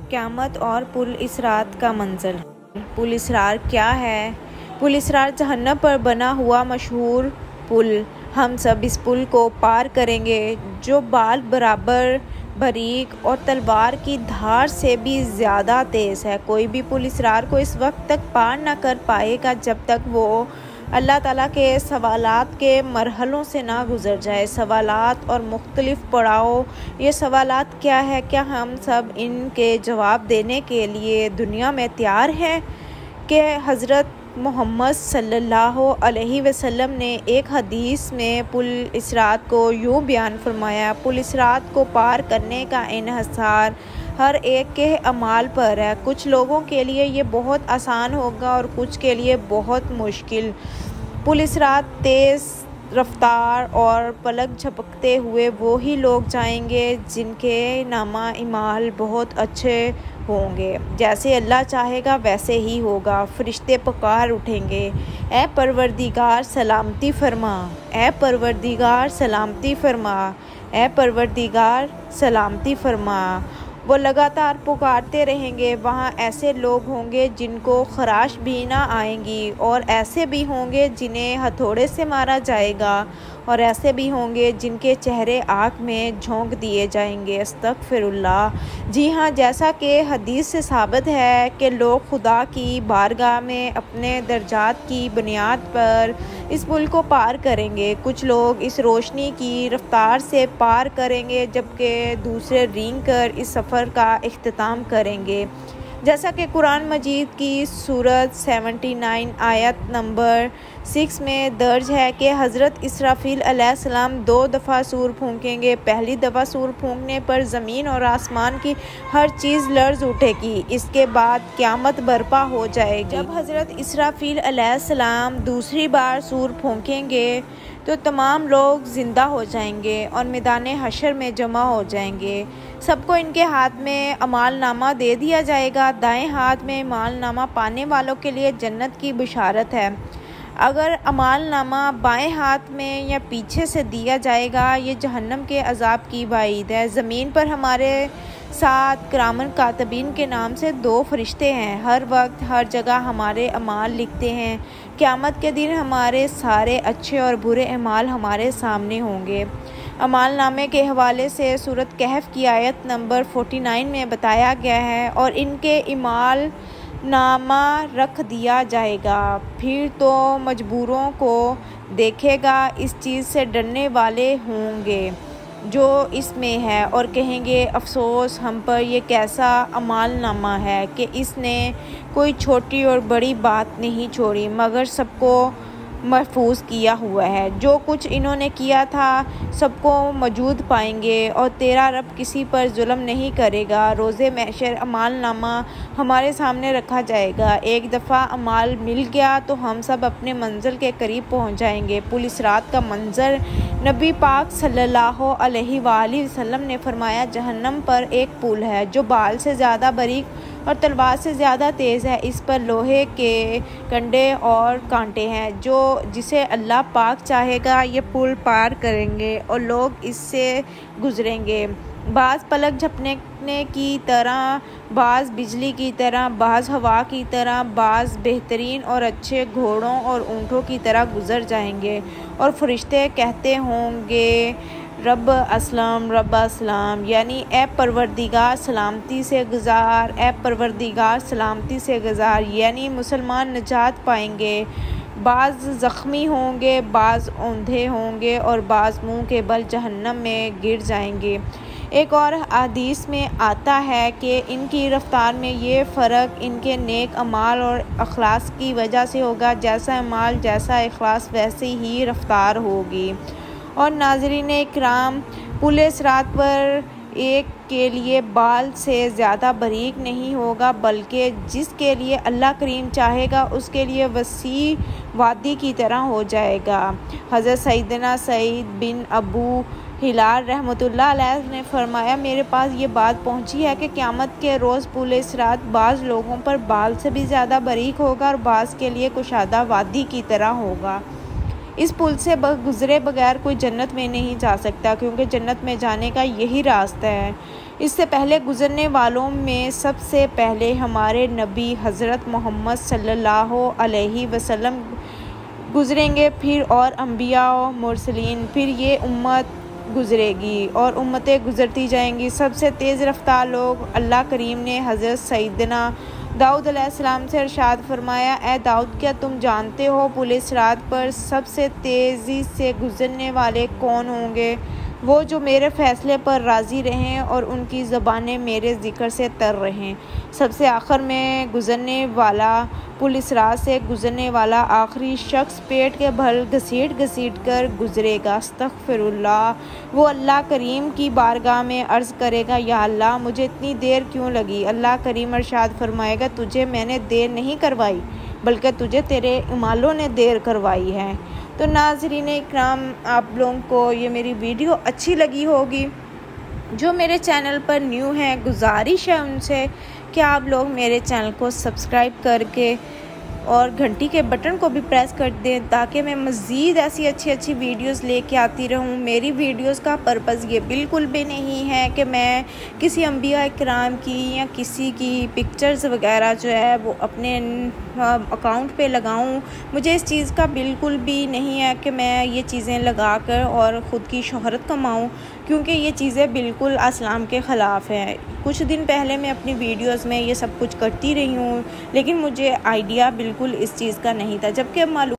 क़यामत और पुल इसरात का मंज़र। पुल इसरार क्या है? पुल इसरार जहन्नम पर बना हुआ मशहूर पुल। हम सब इस पुल को पार करेंगे जो बाल बराबर बारीक और तलवार की धार से भी ज़्यादा तेज़ है। कोई भी पुल इसरार को इस वक्त तक पार ना कर पाएगा जब तक वो अल्लाह ताला के सवालात के मरहलों से ना गुज़र जाए। सवालात और मुख्तलिफ़ पड़ाव। ये सवालात क्या है? क्या हम सब इनके जवाब देने के लिए दुनिया में तैयार हैं? कि हज़रत मोहम्मद सल्लल्लाहु अलैहि वसल्लम ने एक हदीस में पुल इसरात को यूँ बयान फरमाया, पुल इसरात को पार करने का इन्हिसार हर एक के अमाल पर है। कुछ लोगों के लिए ये बहुत आसान होगा और कुछ के लिए बहुत मुश्किल। पुल इसरात तेज़ रफ्तार और पलक झपकते हुए वो ही लोग जाएंगे जिनके नामा इमाल बहुत अच्छे होंगे। जैसे अल्लाह चाहेगा वैसे ही होगा। फरिश्ते पुकार उठेंगे, ए परवरदिगार सलामती फरमा, ए परवरदिगार सलामती फरमा, ए परवरदिगार सलामती फरमा। वो लगातार पुकारते रहेंगे। वहाँ ऐसे लोग होंगे जिनको खराश भी ना आएंगी और ऐसे भी होंगे जिन्हें हथौड़े से मारा जाएगा और ऐसे भी होंगे जिनके चेहरे आग में झोंक दिए जाएंगे। अस्तगफिरुल्लाह। जी हाँ, जैसा कि हदीस से साबित है कि लोग खुदा की बारगाह में अपने दर्जात की बुनियाद पर इस पुल को पार करेंगे। कुछ लोग इस रोशनी की रफ्तार से पार करेंगे जबकि दूसरे रेंग कर इस सफ़र का इख्तिताम करेंगे। जैसा कि कुरान मजीद की सूरत 79 आयत नंबर 6 में दर्ज है कि हज़रत इसराफील अलैहिस्सलाम 2 दफ़ा सूर फूंकेंगे। पहली दफ़ा सूर फूंकने पर ज़मीन और आसमान की हर चीज़ लर्ज़ उठेगी। इसके बाद क़यामत बर्पा हो जाएगी। जब हज़रत इसराफील अलैहिस्सलाम दूसरी बार सूर फूंकेंगे तो तमाम लोग ज़िंदा हो जाएंगे और मैदान हशर में जमा हो जाएंगे। सबको इनके हाथ में अमालनामा दे दिया जाएगा। दाएं हाथ में अमालनामा पाने वालों के लिए जन्नत की बिशारत है। अगर अमालनामा बाएं हाथ में या पीछे से दिया जाएगा, ये जहन्नम के अजाब की वाइद है। ज़मीन पर हमारे साथ किरामन कातिबीन के नाम से 2 फरिश्ते हैं। हर वक्त हर जगह हमारे अमाल लिखते हैं। क़यामत के दिन हमारे सारे अच्छे और बुरे अमाल हमारे सामने होंगे। अमालनामे के हवाले से सूरत कहफ की आयत नंबर 49 में बताया गया है, और इनके इमाल नामा रख दिया जाएगा। फिर तो मजबूरों को देखेगा, इस चीज़ से डरने वाले होंगे जो इसमें है और कहेंगे, अफसोस हम पर यह कैसा अमालनामा है कि इसने कोई छोटी और बड़ी बात नहीं छोड़ी मगर सबको महफूज किया हुआ है। जो कुछ इन्होंने किया था सबको मौजूद पाएंगे और तेरा रब किसी पर जुल्म नहीं करेगा। रोज़े महशर अमालनामा हमारे सामने रखा जाएगा। एक दफ़ा अमाल मिल गया तो हम सब अपने मंजिल के करीब पहुंच जाएंगे। पुल इसरात का मंजर नबी पाक सल्लल्लाहु अलैहि वसल्लम ने फरमाया, जहन्नम पर एक पुल है जो बाल से ज़्यादा बारीक और तलवार से ज़्यादा तेज़ है। इस पर लोहे के कंडे और कांटे हैं। जिसे अल्लाह पाक चाहेगा ये पुल पार करेंगे और लोग इससे गुज़रेंगे। बाज़ पलक झपकने की तरह, बाज़ बिजली की तरह, बाज़ हवा की तरह, बाज़ बेहतरीन और अच्छे घोड़ों और ऊँटों की तरह गुज़र जाएंगे। और फरिश्ते कहते होंगे, रब असलम रब असलम, यानी ए परवरदिगार सलामती से गुज़ार, ए परवरदिगार सलामती से गुज़ार, यानी मुसलमान निजात पाएंगे। बाज़ ज़ख्मी होंगे, बाज़ औंधे होंगे और बाज़ मुँह के बल जहन्नम में गिर जाएंगे। एक और हदीस में आता है कि इनकी रफ्तार में ये फ़र्क इनके नेक अमाल और अखलास की वजह से होगा। जैसा अमाल जैसा इखलास वैसी ही रफ्तार होगी। और नाज़रीन इकराम, पुल इसरात पर एक के लिए बाल से ज़्यादा बारीक नहीं होगा, बल्कि जिसके लिए अल्लाह करीम चाहेगा उसके लिए वसी वादी की तरह हो जाएगा। हज़रत सैयदना सईद बिन अबू हिलाल रहमतुल्लाह अलैह ने फरमाया, मेरे पास ये बात पहुंची है कि क़यामत के रोज़ पुल इसरात बाज़ लोगों पर बाल से भी ज़्यादा बारीक होगा और बाज़ के लिए कुशादा वादी की तरह होगा। इस पुल से गुज़रे बगैर कोई जन्नत में नहीं जा सकता, क्योंकि जन्नत में जाने का यही रास्ता है। इससे पहले गुज़रने वालों में सबसे पहले हमारे नबी हज़रत मोहम्मद सल्लल्लाहु अलैहि वसल्लम गुज़रेंगे, फिर और अम्बिया और मुरसलीन, फिर ये उम्मत गुज़रेगी और उम्मतें गुज़रती जाएंगी। सबसे तेज़ रफ्तार लोग अल्लाह करीम ने हज़रत सैयदना दाऊद अलैहिस्सलाम से इरशाद फरमाया, ए दाऊद, क्या तुम जानते हो पुलिस रात पर सबसे तेज़ी से गुज़रने वाले कौन होंगे? वो जो मेरे फ़ैसले पर राज़ी रहें और उनकी ज़बानें मेरे ज़िक्र से तर रहें। सबसे आखिर में गुज़रने वाला, पुलिस रात से गुज़रने वाला आखिरी शख्स पेट के बल घसीट घसीट कर गुज़रेगा। अस्तग़फ़िरुल्लाह। वो अल्लाह करीम की बारगाह में अर्ज़ करेगा, या अल्लाह, मुझे इतनी देर क्यों लगी? अल्लाह करीम इरशाद फरमाएगा, तुझे मैंने देर नहीं करवाई, बल्कि तुझे तेरे इमालों ने देर करवाई है। तो नाज़रीन इकराम, आप लोगों को ये मेरी वीडियो अच्छी लगी होगी। जो मेरे चैनल पर न्यू हैं, गुजारिश है उनसे कि आप लोग मेरे चैनल को सब्सक्राइब करके और घंटी के बटन को भी प्रेस कर दें, ताकि मैं मज़ीद ऐसी अच्छी अच्छी वीडियोस लेके आती रहूं। मेरी वीडियोस का पर्पज़ ये बिल्कुल भी नहीं है कि मैं किसी अंबिया इकराम की या किसी की पिक्चर्स वगैरह जो है वो अपने अकाउंट पे लगाऊं। मुझे इस चीज़ का बिल्कुल भी नहीं है कि मैं ये चीज़ें लगा कर और ख़ुद की शोहरत कमाऊं, क्योंकि ये चीज़ें बिल्कुल इस्लाम के ख़िलाफ़ हैं। कुछ दिन पहले मैं अपनी वीडियोस में ये सब कुछ करती रही हूँ, लेकिन मुझे आइडिया बिल्कुल इस चीज़ का नहीं था, जबकि मालूम